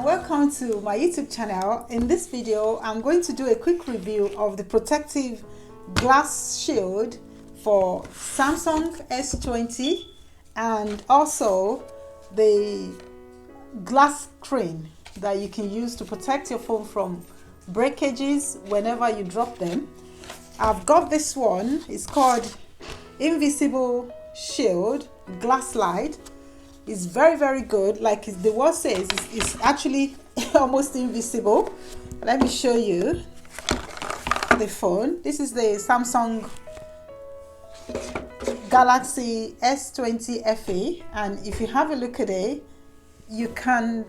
welcome to my YouTube channel. In this video, I'm going to do a quick review of the protective glass shield for Samsung S20 and also the glass screen that you can use to protect your phone from breakages whenever you drop them. I've got this one. It's called Invisible Shield Glass Slide. It's very good. Like the word says, it's actually almost invisible. Let me show you the phone. This is the Samsung Galaxy S20 FE, and if you have a look at it, you can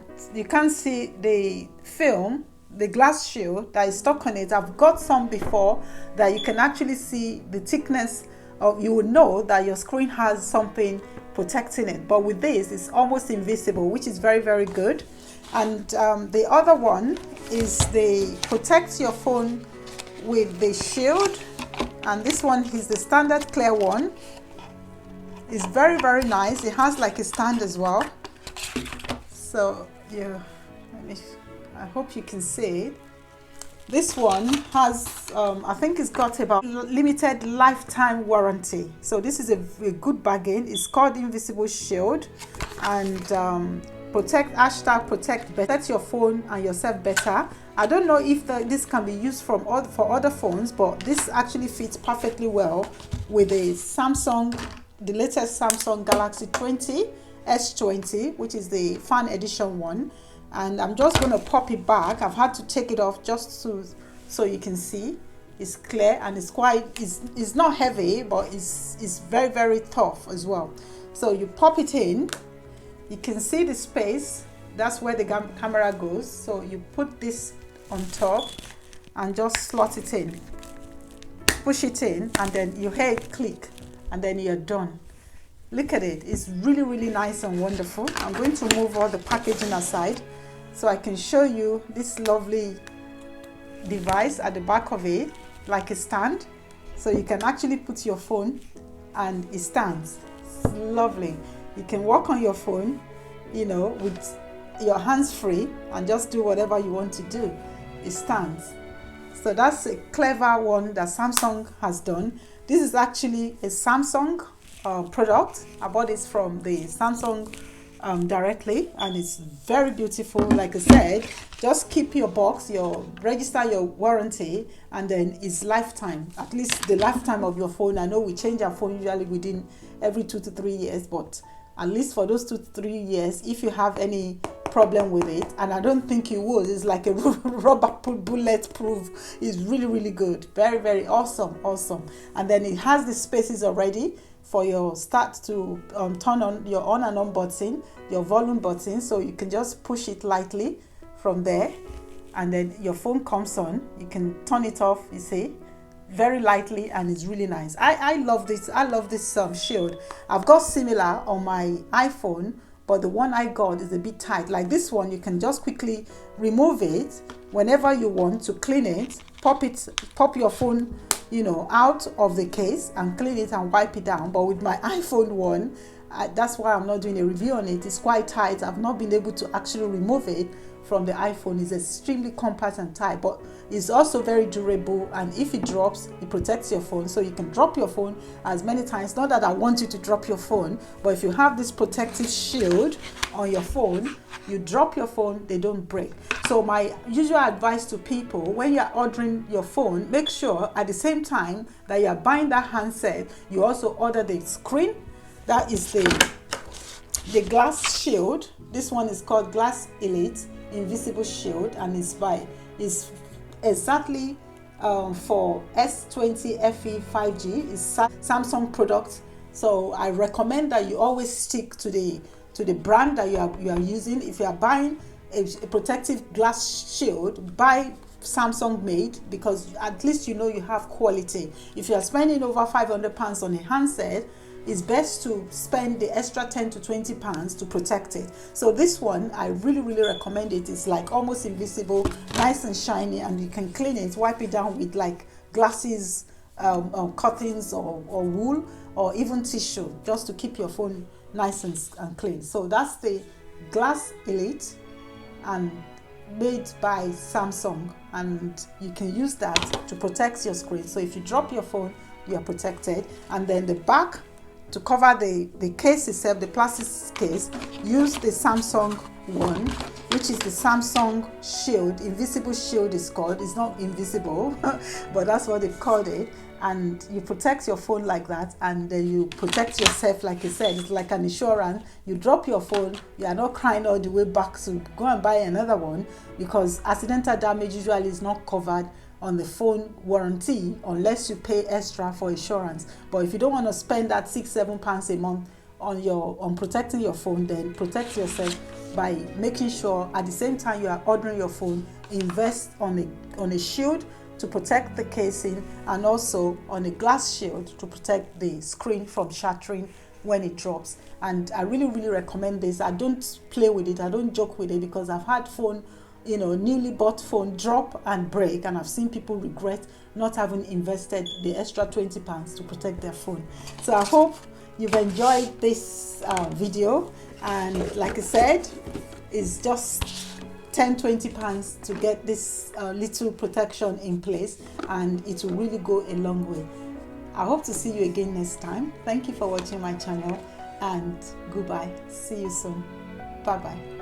see the film, the glass shield that is stuck on it. I've got some before that you can actually see the thickness of, you will know that your screen has something protecting it, but with this it's almost invisible, which is very good. And the other one is the protect your phone with the shield, and this one is the standard clear one. It's very nice. It has like a stand as well, so yeah, I hope you can see it. This one has, I think it's got about limited lifetime warranty. So this is a good bargain. It's called Invisible Shield, and protect protect your phone and yourself better. I don't know if this can be used for other phones, but this actually fits perfectly well with the latest Samsung Galaxy S20, which is the fan edition one. And I'm just going to pop it back. I've had to take it off just so you can see. It's clear and it's not heavy, but it's very tough as well. So you pop it in, you can see the space. That's where the camera goes. So you put this on top and just slot it in, push it in, and then you hear it click, and then you're done. Look at it. It's really nice and wonderful. I'm going to move all the packaging aside so I can show you this lovely device at the back of it, like a stand. So you can actually put your phone and it stands. It's lovely. You can work on your phone, you know, with your hands free and just do whatever you want to do. It stands. So that's a clever one that Samsung has done. This is actually a Samsung product. I bought this from the Samsung directly, and it's very beautiful. Like I said, just keep your box, register your warranty, and then it's lifetime, at least the lifetime of your phone. I know we change our phone usually within every 2 to 3 years, but at least for those 2 to 3 years, if you have any problem with it, and I don't think you will, it's like a rubber bullet proof. It's really good. Very awesome. And then it has the spaces already for your start to turn on your on and on button, your volume button, so you can just push it lightly from there, and then your phone comes on. You can turn it off, you see, very lightly, and it's really nice. I love this. I love this shield. I've got similar on my iPhone, but the one I got is a bit tight. Like this one, you can just quickly remove it whenever you want to clean it. Pop your phone, you know, out of the case and clean it and wipe it down. But with my iPhone one, that's why I'm not doing a review on it. It's quite tight. I've not been able to actually remove it from the iPhone. It's extremely compact and tight, but it's also very durable, and if it drops, it protects your phone. So you can drop your phone as many times. Not that I want you to drop your phone, but if you have this protective shield on your phone, you drop your phone, they don't break. So my usual advice to people, when you're ordering your phone, make sure at the same time that you're buying that handset, you also order the screen. That is the glass shield. This one is called Glass Elite Invisible Shield, and it's exactly for S20 FE 5G. It's Samsung product, so I recommend that you always stick to the brand that you are using. If you are buying a protective glass shield, buy Samsung made, because at least you know you have quality. If you are spending over £500 on a handset, it's best to spend the extra 10 to 20 pounds to protect it. So this one, I really recommend it. It's like almost invisible, nice and shiny, and you can clean it, wipe it down with like glasses, curtains or wool, or even tissue, just to keep your phone nice and clean. So that's the Glass Elite and made by Samsung, and you can use that to protect your screen. So if you drop your phone, you are protected. And then the back, to cover the case itself, the plastic case, use the Samsung one, which is the Samsung Shield. Invisible Shield is called. It's not invisible, but that's what they've called it. And you protect your phone like that, and then you protect yourself, like I said. It's like an insurance. You drop your phone, you are not crying all the way back to go and buy another one, because accidental damage usually is not covered on the phone warranty unless you pay extra for insurance. But if you don't want to spend that £6-7 a month on protecting your phone, then protect yourself by making sure at the same time you are ordering your phone, invest on a shield to protect the casing, and also on a glass shield to protect the screen from shattering when it drops. And I really recommend this. I don't play with it, I don't joke with it, because I've had phone, newly bought phone drop and break, and I've seen people regret not having invested the extra £20 to protect their phone. So I hope you've enjoyed this video, and like I said, it's just £10-20 to get this little protection in place, and it will really go a long way. I hope to see you again next time. Thank you for watching my channel, and goodbye. See you soon. Bye bye.